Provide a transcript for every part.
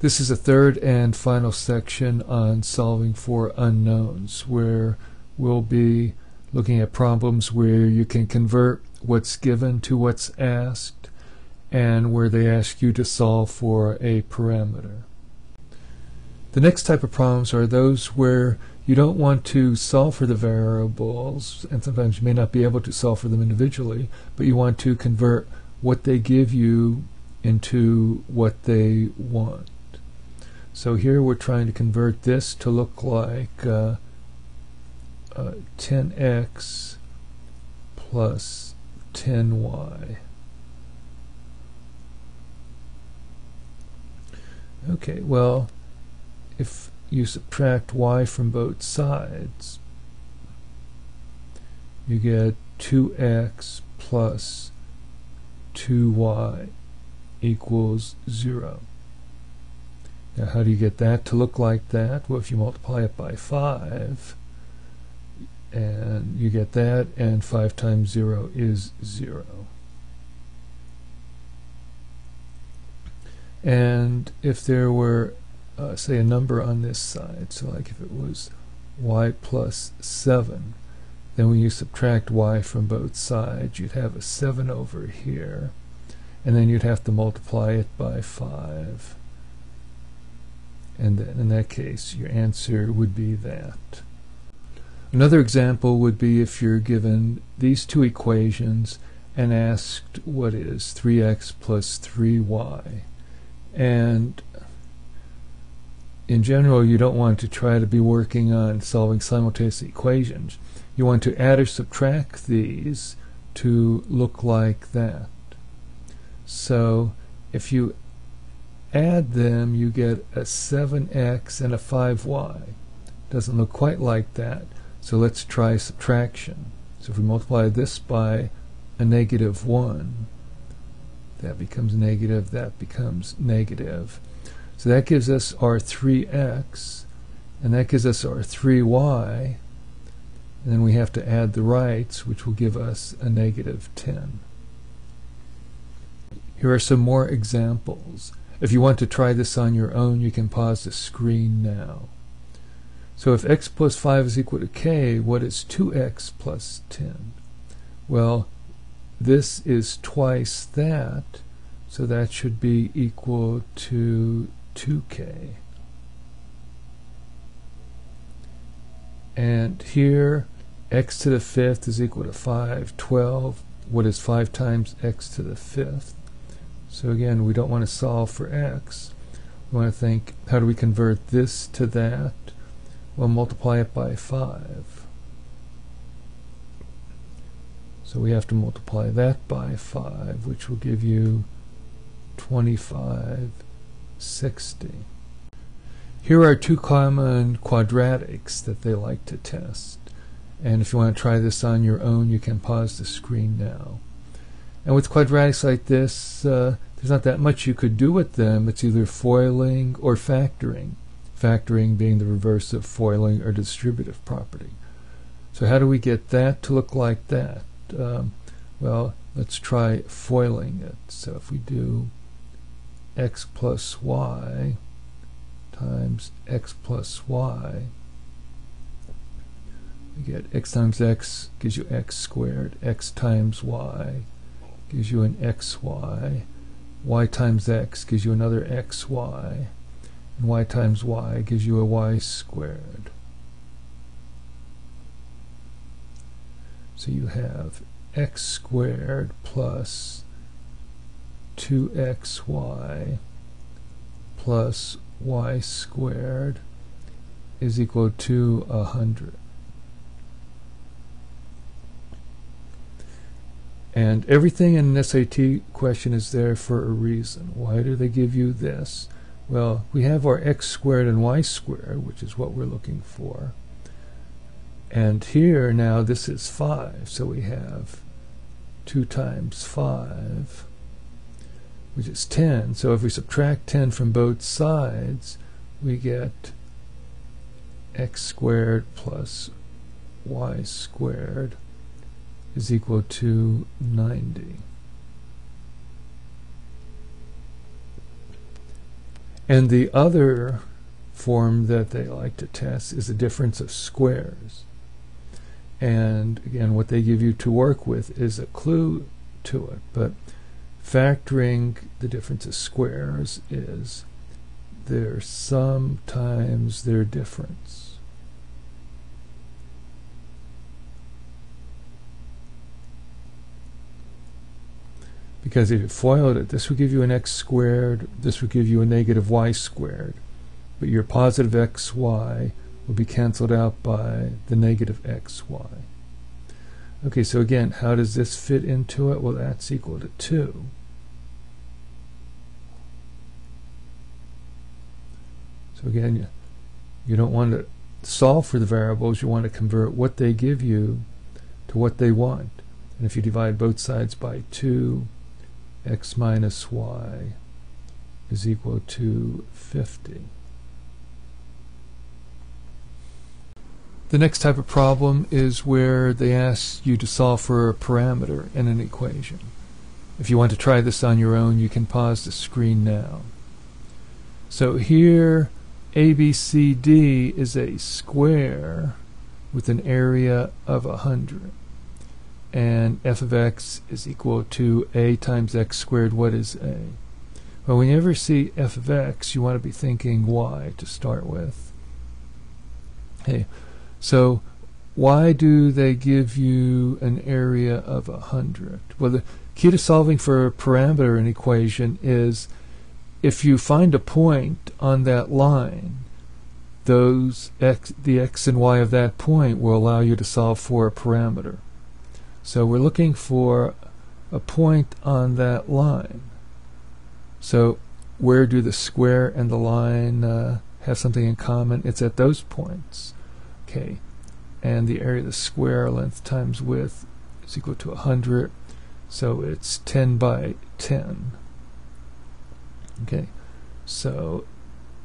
This is a third and final section on solving for unknowns, where we'll be looking at problems where you can convert what's given to what's asked, and where they ask you to solve for a parameter. The next type of problems are those where you don't want to solve for the variables, and sometimes you may not be able to solve for them individually, but you want to convert what they give you into what they want. So here we're trying to convert this to look like 10x plus 10y. Okay, well, if you subtract y from both sides, you get 2x plus 2y equals 0. Now, how do you get that to look like that? Well, if you multiply it by 5, and you get that, and 5 times 0 is 0. And if there were, say, a number on this side, so like if it was y plus 7, then when you subtract y from both sides, you'd have a 7 over here, and then you'd have to multiply it by 5. And then in that case, your answer would be that. Another example would be if you're given these two equations and asked what is 3x plus 3y. And in general, you don't want to try to be working on solving simultaneous equations. You want to add or subtract these to look like that. So if you add them, you get a 7x and a 5y. Doesn't look quite like that. So let's try subtraction. So if we multiply this by a negative 1, that becomes negative, that becomes negative. So that gives us our 3x, and that gives us our 3y, and then we have to add the rights, which will give us a negative 10. Here are some more examples. If you want to try this on your own, you can pause the screen now. So if x plus 5 is equal to k, what is 2x plus 10? Well, this is twice that, so that should be equal to 2k. And here, x to the 5th is equal to 5, 12. What is 5 times x to the 5th? So again, we don't want to solve for x. We want to think, how do we convert this to that? Well, multiply it by 5. So we have to multiply that by 5, which will give you 25, 60. Here are two common quadratics that they like to test. And if you want to try this on your own, you can pause the screen now. And with quadratics like this, there's not that much you could do with them. It's either foiling or factoring. Factoring being the reverse of foiling or distributive property. So how do we get that to look like that? Well, let's try foiling it. So if we do x plus y times x plus y, we get x times x gives you x squared, x times y gives you an xy, y times x gives you another xy, and y times y gives you a y squared. So you have x squared plus 2xy plus y squared is equal to 100. And everything in an SAT question is there for a reason. Why do they give you this? Well, we have our x squared and y squared, which is what we're looking for. And here now this is 5, so we have 2 times 5, which is 10. So if we subtract 10 from both sides, we get x squared plus y squared is equal to 90. And the other form that they like to test is the difference of squares. And again, what they give you to work with is a clue to it, but factoring the difference of squares is their sum times their difference. Because if you FOILed it, this would give you an x squared, this would give you a negative y squared, but your positive xy will be canceled out by the negative xy. Okay, so again, how does this fit into it? Well, that's equal to 2. So again, you don't want to solve for the variables, you want to convert what they give you to what they want. And if you divide both sides by 2, x minus y is equal to 50. The next type of problem is where they ask you to solve for a parameter in an equation. If you want to try this on your own, you can pause the screen now. So here, ABCD is a square with an area of 100. And f of x is equal to a times x squared. What is a? Well, when you ever see f of x, you want to be thinking y to start with. Okay, so why do they give you an area of 100? Well, the key to solving for a parameter in an equation is if you find a point on that line, the x and y of that point will allow you to solve for a parameter. So we're looking for a point on that line. So where do the square and the line have something in common? It's at those points. Okay, and the area of the square, length times width, is equal to 100. So it's 10 by 10. Okay, so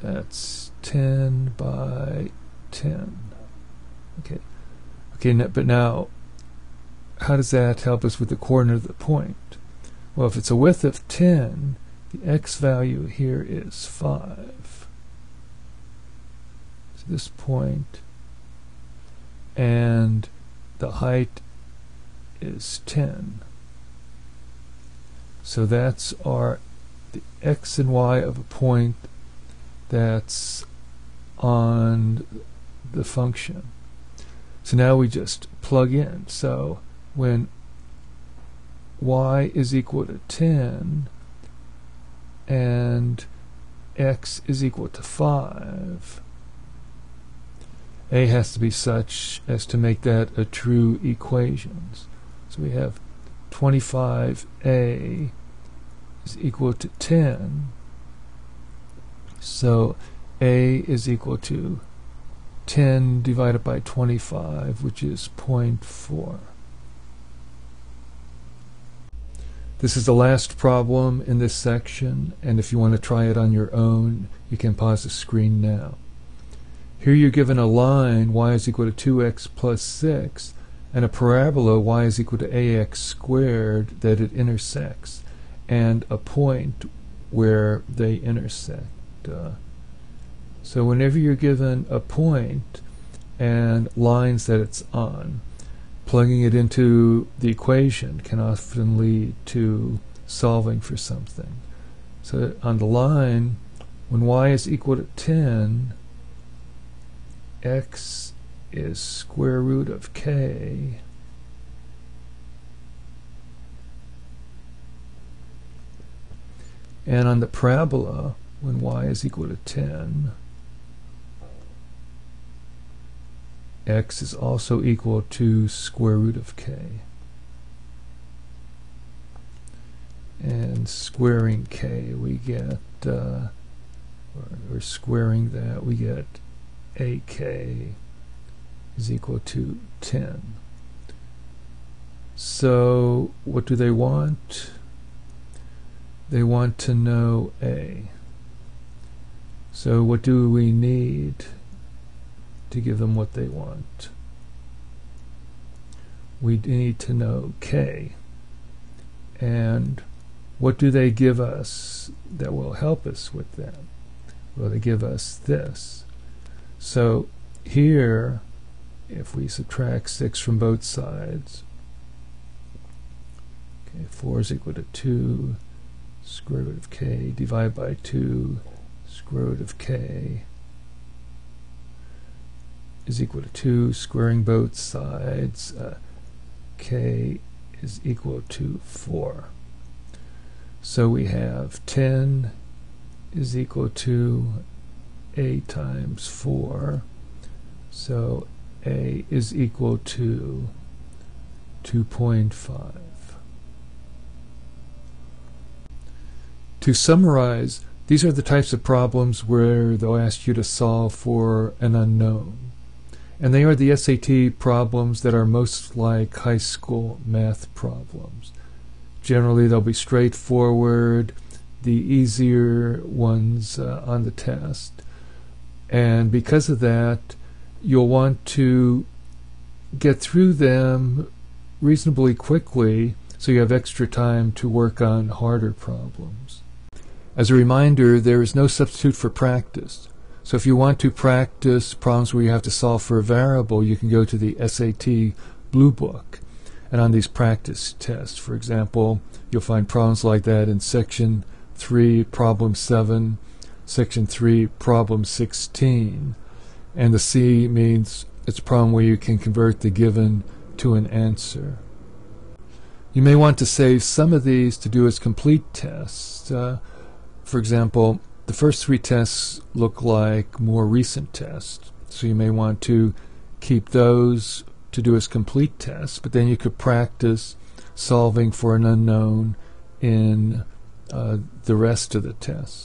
that's 10 by 10. Okay, but now, how does that help us with the coordinate of the point? Well, if it's a width of 10, the x value here is 5. So this point, and the height is 10. So that's the x and y of a point that's on the function. So now we just plug in. So when y is equal to 10 and x is equal to 5, a has to be such as to make that a true equation. So we have 25a is equal to 10. So a is equal to 10 divided by 25, which is 0.4. This is the last problem in this section, and if you want to try it on your own, you can pause the screen now. Here you're given a line, y is equal to 2x plus 6, and a parabola, y is equal to ax squared, that it intersects, and a point where they intersect. So whenever you're given a point and lines that it's on, plugging it into the equation can often lead to solving for something. So on the line, when y is equal to 10, x is square root of k, and on the parabola, when y is equal to 10, x is also equal to square root of k. And squaring k, we get, or squaring that, we get ak is equal to 10. So what do they want? They want to know a. So what do we need to give them what they want? We need to know k. And what do they give us that will help us with that? Well, they give us this. So here, if we subtract 6 from both sides, okay, 4 is equal to 2 square root of k, divide by 2 square root of k is equal to 2, squaring both sides, k is equal to 4. So we have 10 is equal to a times 4. So a is equal to 2.5. To summarize, these are the types of problems where they'll ask you to solve for an unknown. And they are the SAT problems that are most like high school math problems. Generally, they'll be straightforward, the easier ones on the test. And because of that, you'll want to get through them reasonably quickly so you have extra time to work on harder problems. As a reminder, there is no substitute for practice. So if you want to practice problems where you have to solve for a variable, you can go to the SAT Blue Book. And on these practice tests, for example, you'll find problems like that in Section 3, Problem 7, Section 3, Problem 16. And the C means it's a problem where you can convert the given to an answer. You may want to save some of these to do as complete tests. For example, the first 3 tests look like more recent tests, so you may want to keep those to do as complete tests, but then you could practice solving for an unknown in the rest of the tests.